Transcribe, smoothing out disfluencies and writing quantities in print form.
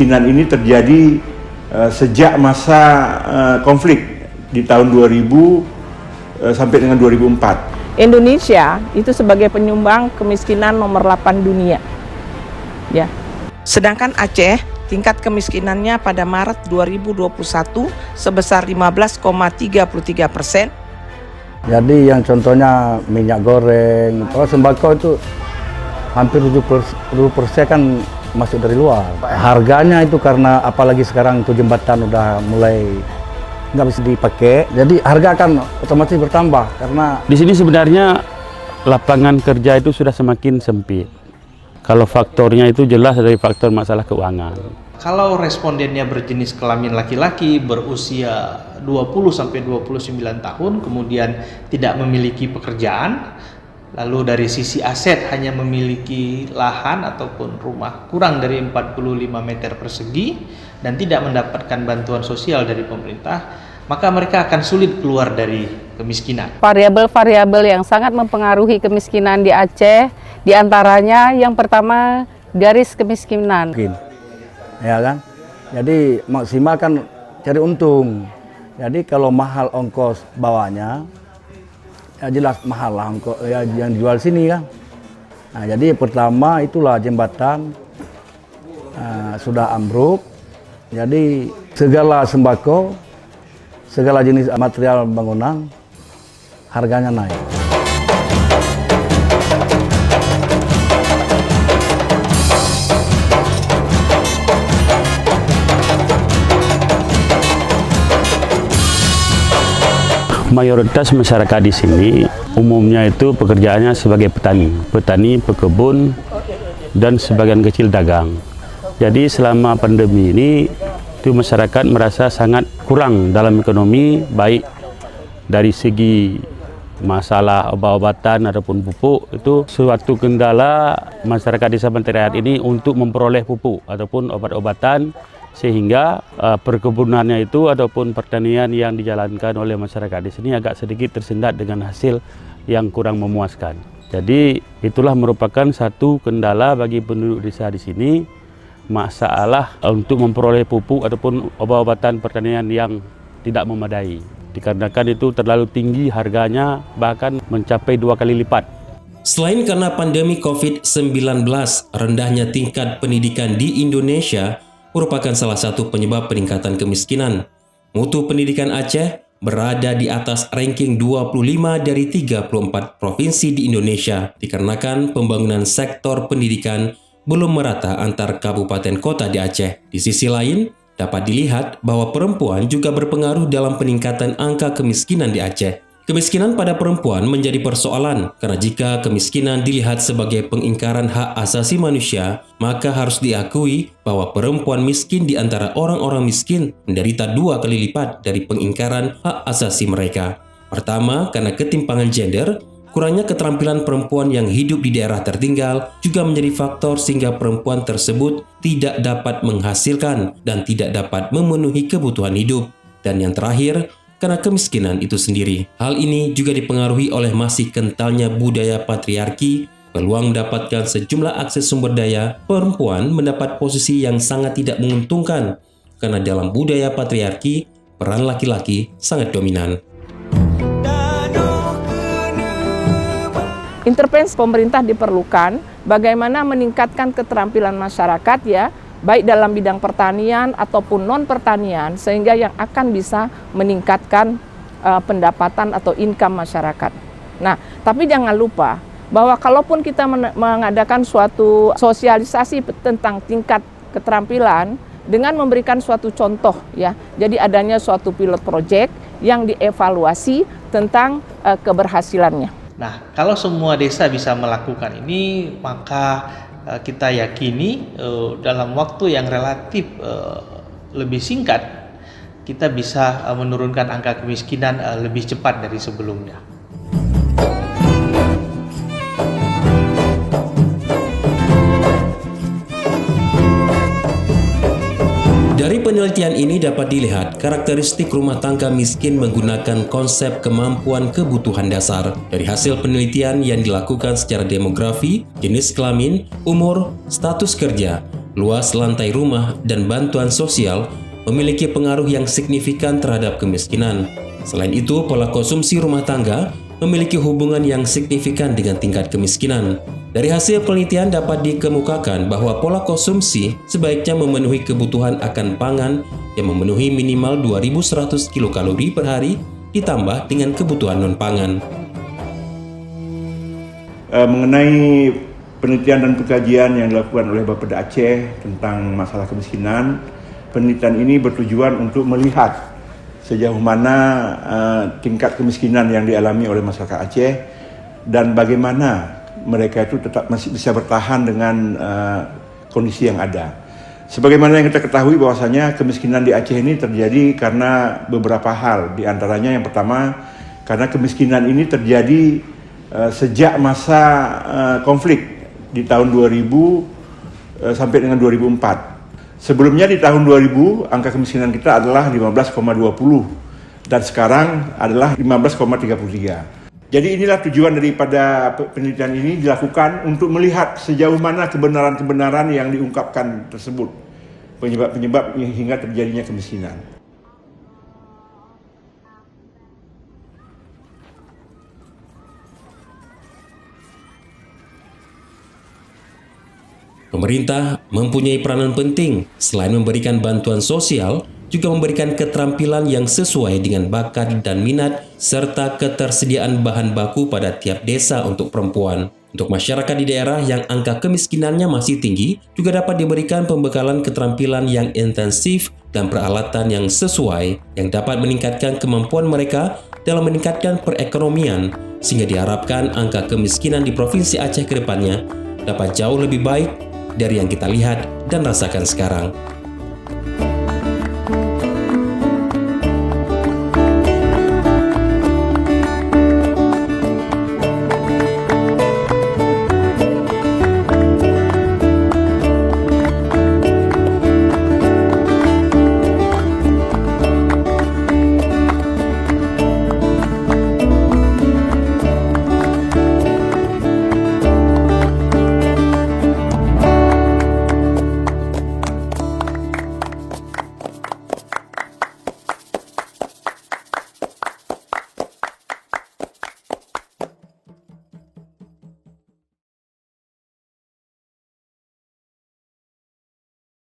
kemiskinan ini terjadi sejak masa konflik di tahun 2000 sampai dengan 2004. Indonesia itu sebagai penyumbang kemiskinan nomor 8 dunia. Ya. Sedangkan Aceh tingkat kemiskinannya pada Maret 2021 sebesar 15,33%. Jadi yang contohnya minyak goreng, sembako itu hampir 70% kan masuk dari luar. Harganya itu karena apalagi sekarang itu jembatan udah mulai nggak bisa dipakai, jadi harga akan otomatis bertambah karena di sini sebenarnya lapangan kerja itu sudah semakin sempit. Kalau faktornya itu jelas dari faktor masalah keuangan. Kalau respondennya berjenis kelamin laki-laki berusia 20-29 tahun, kemudian tidak memiliki pekerjaan, lalu dari sisi aset hanya memiliki lahan ataupun rumah kurang dari 45 meter persegi dan tidak mendapatkan bantuan sosial dari pemerintah, maka mereka akan sulit keluar dari kemiskinan. Variabel-variabel yang sangat mempengaruhi kemiskinan di Aceh, diantaranya yang pertama garis kemiskinan. Ya kan, jadi maksimal kan cari untung. Jadi kalau mahal ongkos bawanya, ya jelas mahal lah ongkos ya, yang dijual sini kan. Nah, jadi pertama itulah jembatan sudah ambruk. Jadi segala sembako, segala jenis material bangunan harganya naik. Mayoritas masyarakat di sini umumnya itu pekerjaannya sebagai petani, pekebun, dan sebagian kecil dagang. Jadi selama pandemi ini itu masyarakat merasa sangat kurang dalam ekonomi, baik dari segi masalah obat-obatan ataupun pupuk. Itu suatu kendala masyarakat Desa Bantai Rayat ini untuk memperoleh pupuk ataupun obat-obatan, sehingga perkebunannya itu ataupun pertanian yang dijalankan oleh masyarakat di sini agak sedikit tersendat dengan hasil yang kurang memuaskan. Jadi itulah merupakan satu kendala bagi penduduk desa di sini, masalah untuk memperoleh pupuk ataupun obat-obatan pertanian yang tidak memadai. Dikarenakan itu terlalu tinggi harganya, bahkan mencapai 2 kali lipat. Selain karena pandemi COVID-19, rendahnya tingkat pendidikan di Indonesia merupakan salah satu penyebab peningkatan kemiskinan. Mutu pendidikan Aceh berada di atas ranking 25 dari 34 provinsi di Indonesia dikarenakan pembangunan sektor pendidikan belum merata antar kabupaten kota di Aceh. Di sisi lain, dapat dilihat bahwa perempuan juga berpengaruh dalam peningkatan angka kemiskinan di Aceh. Kemiskinan pada perempuan menjadi persoalan karena jika kemiskinan dilihat sebagai pengingkaran hak asasi manusia, maka harus diakui bahwa perempuan miskin di antara orang-orang miskin menderita 2 kali lipat dari pengingkaran hak asasi mereka. Pertama, karena ketimpangan gender, kurangnya keterampilan perempuan yang hidup di daerah tertinggal juga menjadi faktor sehingga perempuan tersebut tidak dapat menghasilkan dan tidak dapat memenuhi kebutuhan hidup. Dan yang terakhir, karena kemiskinan itu sendiri. Hal ini juga dipengaruhi oleh masih kentalnya budaya patriarki, peluang mendapatkan sejumlah akses sumber daya, perempuan mendapat posisi yang sangat tidak menguntungkan, karena dalam budaya patriarki, peran laki-laki sangat dominan. Intervensi pemerintah diperlukan bagaimana meningkatkan keterampilan masyarakat ya, baik dalam bidang pertanian ataupun non-pertanian, sehingga yang akan bisa meningkatkan pendapatan atau income masyarakat. Nah, tapi jangan lupa bahwa kalaupun kita mengadakan suatu sosialisasi tentang tingkat keterampilan dengan memberikan suatu contoh ya, jadi adanya suatu pilot project yang dievaluasi tentang keberhasilannya. Nah, kalau semua desa bisa melakukan ini, maka kita yakini dalam waktu yang relatif lebih singkat kita bisa menurunkan angka kemiskinan lebih cepat dari sebelumnya. Dari penelitian ini dapat dilihat karakteristik rumah tangga miskin menggunakan konsep kemampuan kebutuhan dasar. Dari hasil penelitian yang dilakukan secara demografi, jenis kelamin, umur, status kerja, luas lantai rumah, dan bantuan sosial memiliki pengaruh yang signifikan terhadap kemiskinan. Selain itu, pola konsumsi rumah tangga memiliki hubungan yang signifikan dengan tingkat kemiskinan. Dari hasil penelitian dapat dikemukakan bahwa pola konsumsi sebaiknya memenuhi kebutuhan akan pangan yang memenuhi minimal 2.100 kilokalori per hari ditambah dengan kebutuhan non-pangan. Mengenai penelitian dan pengkajian yang dilakukan oleh Bapeda Aceh tentang masalah kemiskinan, penelitian ini bertujuan untuk melihat sejauh mana tingkat kemiskinan yang dialami oleh masyarakat Aceh dan bagaimana mereka itu tetap masih bisa bertahan dengan kondisi yang ada. Sebagaimana yang kita ketahui bahwasanya kemiskinan di Aceh ini terjadi karena beberapa hal. Di antaranya yang pertama, karena kemiskinan ini terjadi sejak masa konflik di tahun 2000 sampai dengan 2004. Sebelumnya di tahun 2000 angka kemiskinan kita adalah 15,20 dan sekarang adalah 15,33. Jadi inilah tujuan daripada penelitian ini dilakukan untuk melihat sejauh mana kebenaran-kebenaran yang diungkapkan tersebut, penyebab-penyebab hingga terjadinya kemiskinan. Pemerintah mempunyai peranan penting selain memberikan bantuan sosial, juga memberikan keterampilan yang sesuai dengan bakat dan minat serta ketersediaan bahan baku pada tiap desa untuk perempuan. Untuk masyarakat di daerah yang angka kemiskinannya masih tinggi, juga dapat diberikan pembekalan keterampilan yang intensif dan peralatan yang sesuai yang dapat meningkatkan kemampuan mereka dalam meningkatkan perekonomian, sehingga diharapkan angka kemiskinan di Provinsi Aceh ke depannya dapat jauh lebih baik dari yang kita lihat dan rasakan sekarang.